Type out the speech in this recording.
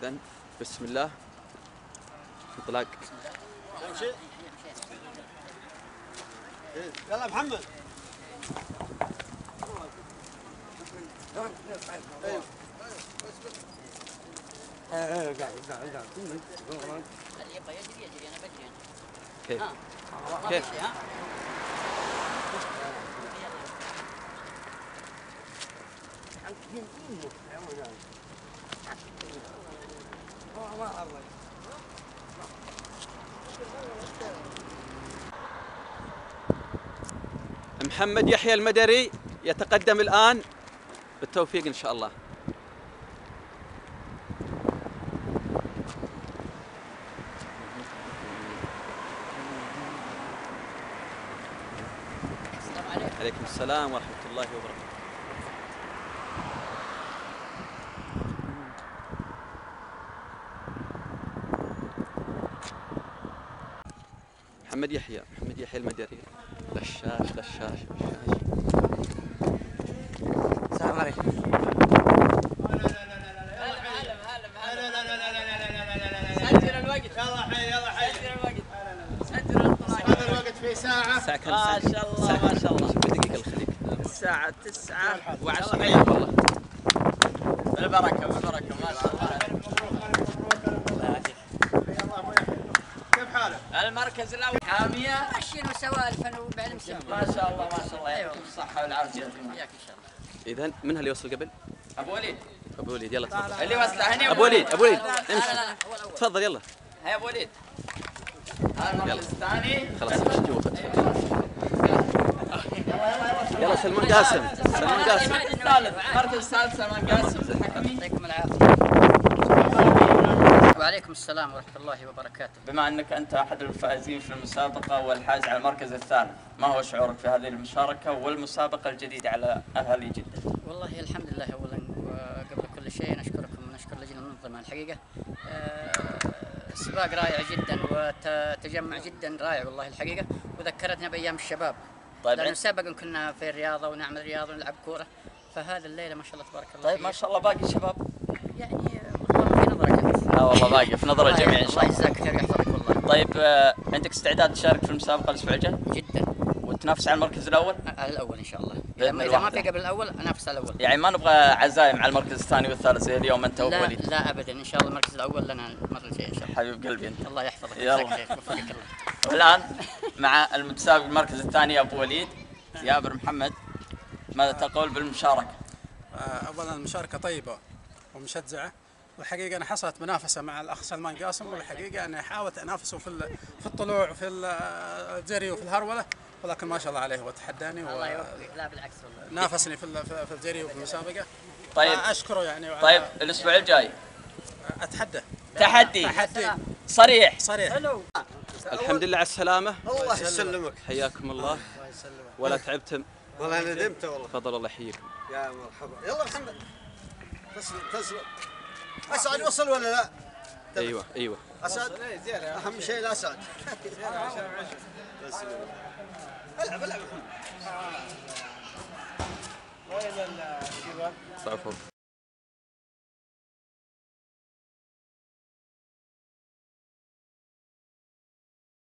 إذن بسم الله انطلاق. يلا محمد. كيف؟ كيف؟ محمد يحيى المدري يتقدم الآن، بالتوفيق إن شاء الله. عليكم السلام ورحمة الله وبركاته. محمد يحيى المدري. غشاش. السلام عليكم. سجل الوقت. يلا حي. سجل الوقت في ساعة. الساعة كم؟ ما شاء الله ما شاء الله. بدقيقة الخليج. الساعة 9:10. والله. بالبركة ما شاء الله. كيف حالك؟ المركز الأول حامية. ماشيين وسوالف وبعلم سم. ما شاء الله يعطيكم الصحة والعافية. وياك إن شاء الله. إذن من اللي يوصل قبل؟ أبو وليد يلا تفضل. اللي وصله هني. أبو وليد امشي. لا تفضل يلا. هيا أبو وليد. هذا المركز الثاني. خلاص امشي جوا. يلا سلمان قاسم. المركز الثالث سلمان قاسم الحكمي. يعطيكم العافية. وعليكم السلام ورحمة الله وبركاته. بما أنك أنت أحد الفائزين في المسابقة والحاز على المركز الثاني، ما هو شعورك في هذه المشاركة والمسابقة الجديدة على أهالي جدة؟ والله الحمد لله أولا وقبل كل شيء نشكركم ونشكر اللجنة المنظمة الحقيقة. سباق رائع جدا وتجمع جدا رائع والله الحقيقة، وذكرتنا بأيام الشباب. طيب لأنه سابقا كنا في الرياضة ونعمل رياضة ونلعب كورة، فهذا الليلة ما شاء الله تبارك الله. طيب ما شاء الله باقي الشباب؟ يعني والله في نظرك أنت. والله باقي في نظر الجميع إن شاء الله الله. يجزاك خير ويحفظك والله. طيب عندك استعداد تشارك في المسابقة الأسبوع الجاي؟ جدا. وتنافس على المركز الأول؟ على الأول إن شاء الله. بإذن إذا ما الله. في قبل الأول أنافس على الأول. يعني ما نبغى عزايم على المركز الثاني والثالث زي اليوم أنت وأبو وليد. لا أبدا، إن شاء الله المركز الأول لنا المرة الجاية إن شاء الله. حبيب قلبي أنت. الله يحفظك يلا. ويجزاك خير ويوفقك الله. والآن مع المتسابق المركز الثاني أبو وليد جابر محمد، ماذا تقول بالمشاركة؟ اولا المشاركه طيبه ومشجعه، والحقيقه انا حصلت منافسه مع الاخ سلمان قاسم، والحقيقه انا حاولت انافسه في الطلوع وفي الجري وفي الهروله، ولكن ما شاء الله عليه هو تحداني الله يوفقك. لا بالعكس والله. ونافسني في الجري وفي المسابقه. طيب اشكره يعني. طيب الأسبوع الجاي اتحدى تحدي صريح. الحمد لله على السلامة. الله يسلمك. حياكم الله. ولا تعبتم؟ والله ندمت والله. تفضل الله يحييكم. يا مرحبا. يلا محمد. تسلم. أسعد وصل ولا لا؟ ايوه. أسعد. أهم شيء الأسعد. العب محمد. صافو.